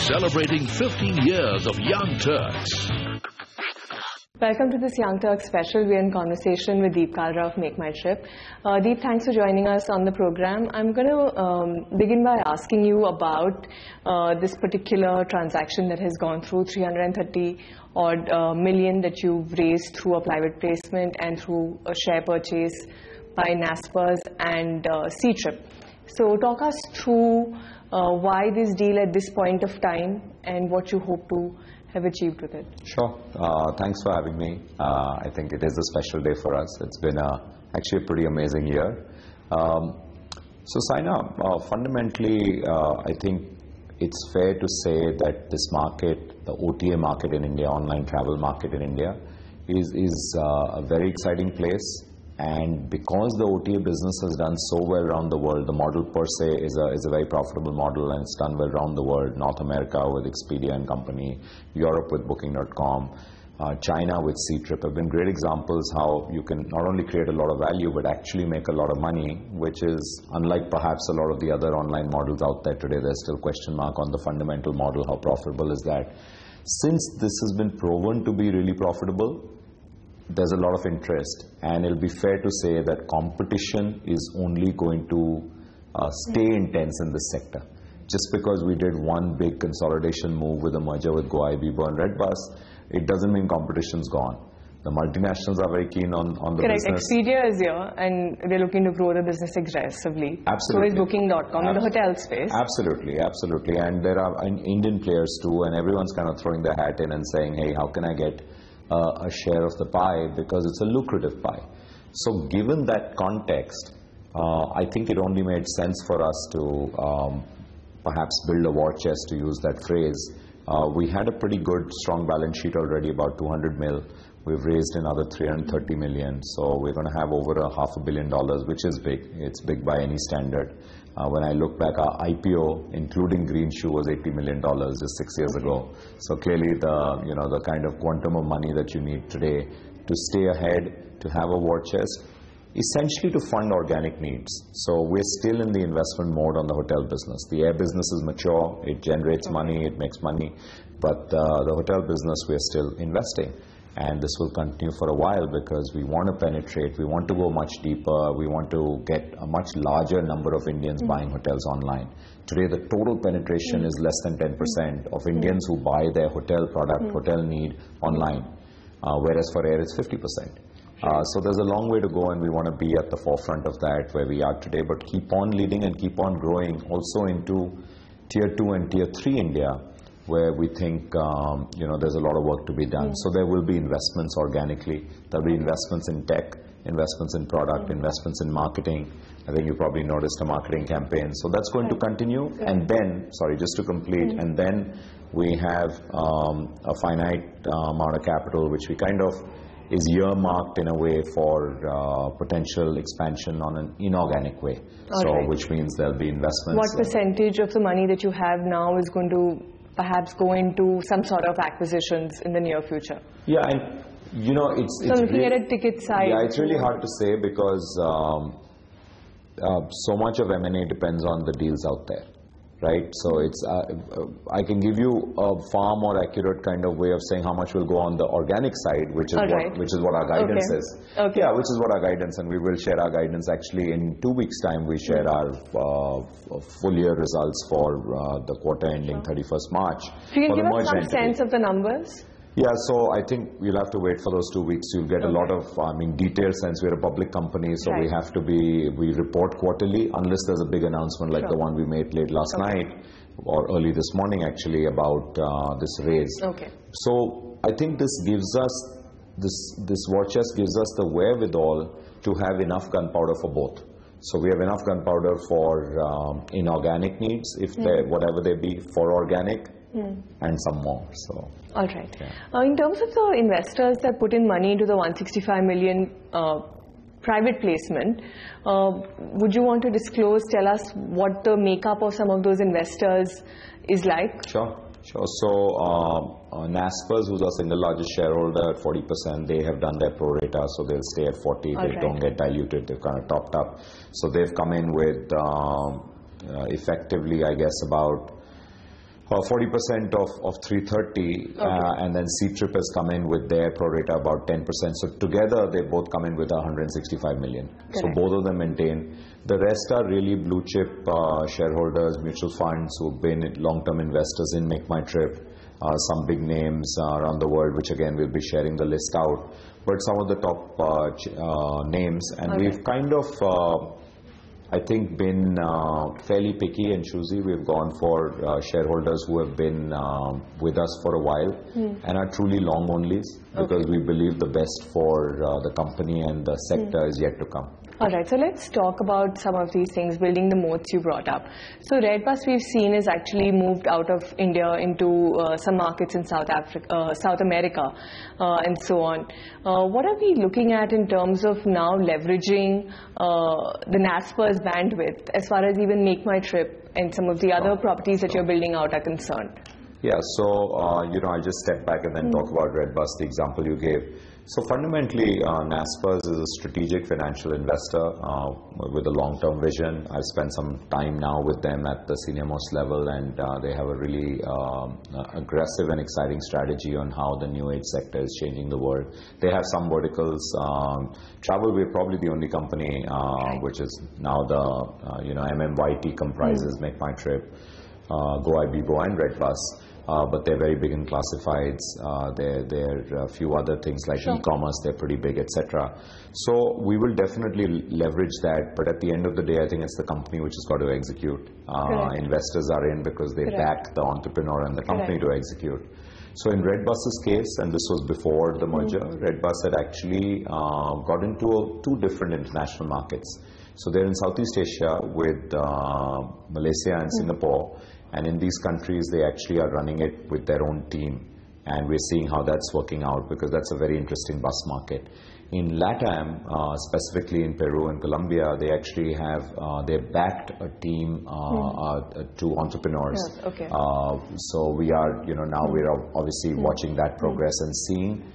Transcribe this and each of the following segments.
celebrating 15 years of Young Turks. Welcome to this Young Turks special. We're in conversation with Deep Kalra of Make My Trip. Deep, thanks for joining us on the program. I'm going to begin by asking you about this particular transaction that has gone through, 330 odd million that you've raised through a private placement and through a share purchase by Naspers and C-Trip. So talk us through why this deal at this point of time and what you hope to have achieved with it. Sure. Thanks for having me. I think it is a special day for us. It's been actually a pretty amazing year. So Syna, fundamentally, I think it's fair to say that this market, the OTA market in India, online travel market in India, is a very exciting place. And because the OTA business has done so well around the world, the model per se is a very profitable model, and it's done well around the world. North America with Expedia and company, Europe with Booking.com, China with C-Trip have been great examples how you can not only create a lot of value but actually make a lot of money, which is unlike perhaps a lot of the other online models out there today. There's still question mark on the fundamental model, how profitable is that. Since this has been proven to be really profitable, there's a lot of interest, and it'll be fair to say that competition is only going to stay intense in this sector. Just because we did one big consolidation move with a merger with GoIBibo and Redbus, it doesn't mean competition's gone. The multinationals are very keen on the Correct. business. Expedia is here and they're looking to grow the business aggressively. Absolutely. So is Booking.com in the hotel space. Absolutely, absolutely. And there are Indian players too, and everyone's kind of throwing their hat in and saying, hey, how can I get a share of the pie, because it's a lucrative pie. So given that context, I think it only made sense for us to perhaps build a war chest, to use that phrase. We had a pretty good, strong balance sheet already, about 200 mil. We've raised another 330 million. So we're going to have over $500 million, which is big. It's big by any standard. When I look back, our IPO, including Green Shoe, was $80 million just 6 years ago. So clearly, the kind of quantum of money that you need today to stay ahead, to have a war chest, essentially to fund organic needs. So we're still in the investment mode on the hotel business. The air business is mature, it generates money, it makes money, but the hotel business, we're still investing. And this will continue for a while because we want to penetrate, we want to go much deeper, we want to get a much larger number of Indians buying hotels online. Today, the total penetration is less than 10% of Indians who buy their hotel product, hotel need online, whereas for air it's 50%. So there's a long way to go, and we want to be at the forefront of that where we are today, but keep on leading and keep on growing also into Tier 2 and Tier 3 India, where we think there's a lot of work to be done. So there will be investments organically. There will be investments in tech, investments in product, investments in marketing. I think you probably noticed a marketing campaign. So that's going to continue. And then, sorry, just to complete, and then we have a finite amount of capital, which we kind of is earmarked in a way for potential expansion on an inorganic way. Which means there'll be investments. What percentage of the money that you have now is going to perhaps go into some sort of acquisitions in the near future? Yeah, and it's so looking really, at a ticket size. Yeah, it's really hard to say because so much of M&A depends on the deals out there, right? So it's I can give you a far more accurate kind of way of saying how much will go on the organic side, which is what our guidance is. Okay. Yeah, which is what our guidance, and we will share our guidance actually in 2 weeks' time. We share our full year results for the quarter ending 31st March. So you can give us some sense of the numbers? Yeah, so I think we'll have to wait for those 2 weeks. You'll get a lot of, detailed sense. We're a public company, so we report quarterly unless there's a big announcement like the one we made late last night or early this morning actually about this raise. Okay. So I think this gives us, this war chest gives us the wherewithal to have enough gunpowder for both. So we have enough gunpowder for inorganic needs, if whatever they be, for organic, and some more. So. All right. Yeah. In terms of the investors that put in money into the 165 million private placement, would you want to disclose, tell us what the makeup of some of those investors is like? Sure. So Naspers, who's our single largest shareholder at 40%, they have done their pro rata, so they'll stay at 40. They don't get diluted. They've kind of topped up. So they've come in with effectively, I guess, about 40% of 330, and then C-Trip has come in with their pro rata about 10%. So together they both come in with 165 million. Correct. So both of them maintain. The rest are really blue chip shareholders, mutual funds who've been long-term investors in Make My Trip. Some big names around the world, which again we'll be sharing the list out. But some of the top names, and we've kind of I think been fairly picky and choosy. We've gone for shareholders who have been with us for a while and are truly long onlys, because we believe the best for the company and the sector is yet to come. All right, so let's talk about some of these things, building the moats you brought up. So Redbus, we've seen, is actually moved out of India into some markets in South America, and so on. What are we looking at in terms of now leveraging the NASPER's bandwidth as far as even Make My Trip and some of the other properties that you're building out are concerned? Yeah, so I'll just step back and then talk about Redbus, the example you gave. So fundamentally, NASPERS is a strategic financial investor with a long-term vision. I've spent some time now with them at the senior-most level, and they have a really aggressive and exciting strategy on how the new age sector is changing the world. They have some verticals. Travel, we're probably the only company which is now the MMYT comprises Make My Trip, GoIBibo and Redbus. But they're very big in classifieds. There are a few other things like e-commerce, they're pretty big, etc. So we will definitely leverage that, but at the end of the day, I think it's the company which has got to execute. Investors are in because they back the entrepreneur and the company to execute. So in Redbus's case, and this was before the merger, Redbus had actually got into two different international markets. So they're in Southeast Asia with Malaysia and Singapore. And in these countries, they actually are running it with their own team. And we're seeing how that's working out, because that's a very interesting bus market. In LATAM, specifically in Peru and Colombia, they actually have, they backed a team to entrepreneurs. So we are, now we're obviously watching that progress and seeing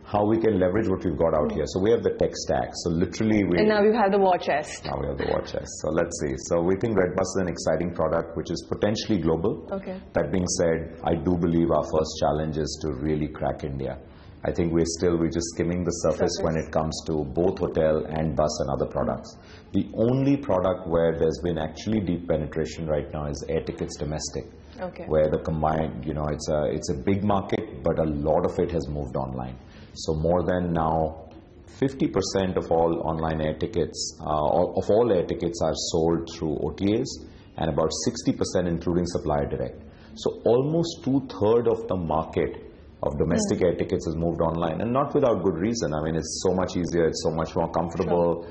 how we can leverage what we've got out here. So we have the tech stack. So literally and now we have the war chest. Now we have the war chest. So let's see. So we think Redbus is an exciting product which is potentially global. That being said, I do believe our first challenge is to really crack India. I think we're just skimming the surface when it comes to both hotel and bus and other products. The only product where there's been actually deep penetration right now is air tickets domestic. Where the combined, it's a big market, but a lot of it has moved online. So more than now 50% of all online air tickets, of all air tickets are sold through OTAs, and about 60% including supplier direct. So almost 2/3 of the market of domestic air tickets has moved online, and not without good reason. I mean, it's so much easier, it's so much more comfortable.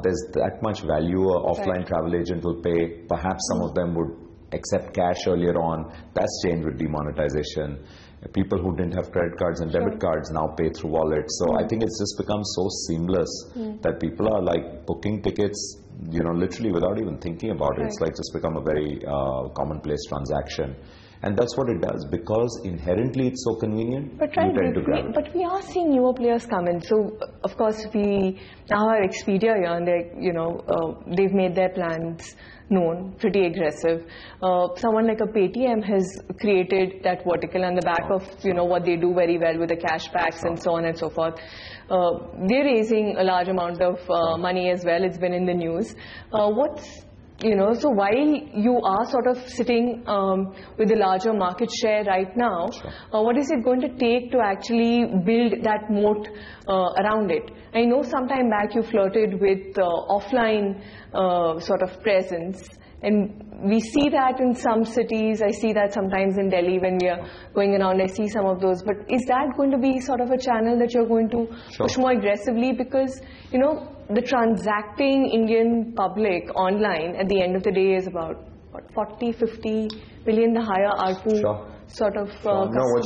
There's that much value an offline travel agent will pay. Perhaps some of them would accept cash earlier on. That's changed with demonetization. People who didn't have credit cards and debit cards now pay through wallets. So I think it's just become so seamless that people are like booking tickets, literally without even thinking about it. It's like just become a very commonplace transaction. And that's what it does, because inherently it's so convenient. But but we are seeing newer players come in. So of course we now have Expedia here, and they've made their plans known, pretty aggressive. Someone like a Paytm has created that vertical on the back of what they do very well with the cashbacks and so on and so forth. They're raising a large amount of money as well. It's been in the news. So while you are sort of sitting with a larger market share right now, what is it going to take to actually build that moat around it? I know sometime back you flirted with offline sort of presence, and we see that in some cities. I see that sometimes in Delhi when we are going around, I see some of those. But is that going to be sort of a channel that you're going to push more aggressively? Because, the transacting Indian public online at the end of the day is about 40, 50 million, the higher ARPU sort of No, what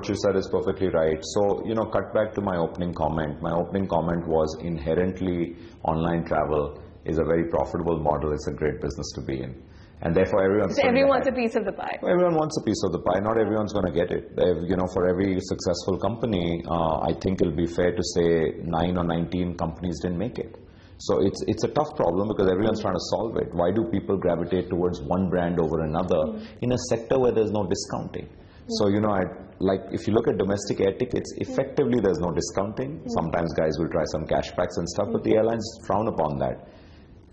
you said is perfectly right. So, cut back to my opening comment. My opening comment was inherently online travel is a very profitable model. It's a great business to be in. And therefore everyone wants a piece of the pie. Everyone wants a piece of the pie. Not everyone's going to get it. For every successful company, I think it'll be fair to say 9 or 19 companies didn't make it. So it's a tough problem because everyone's trying to solve it. Why do people gravitate towards one brand over another in a sector where there's no discounting? So, you know, like if you look at domestic air tickets, effectively there's no discounting. Sometimes guys will try some cashbacks and stuff, but the airlines frown upon that.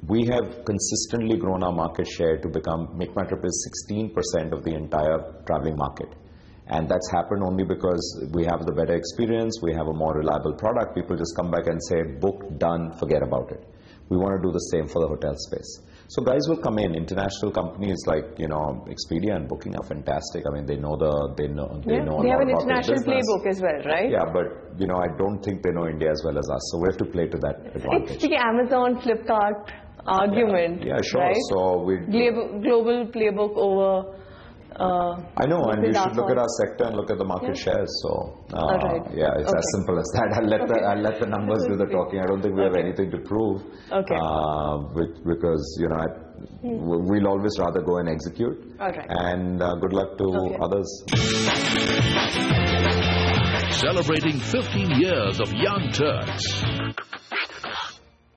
We have consistently grown our market share to make my trip is 16% of the entire traveling market. And that's happened only because we have the better experience, we have a more reliable product. People just come back and say, book, done, forget about it. We want to do the same for the hotel space. So guys will come in. International companies like, you know, Expedia and Booking are fantastic. I mean, they know they have an international playbook as well, right? Yeah, but you know, I don't think they know India as well as us. So we have to play to that advantage. It's the Amazon, Flipkart argument. Yeah, sure. Right? So we global playbook over. I know, and you should look at our sector and look at the market shares. So, yeah, it's as simple as that. I'll let the numbers do the talking. I don't think we have anything to prove. Because, you know, we'll always rather go and execute. And good luck to others. Celebrating 15 years of Young Turks.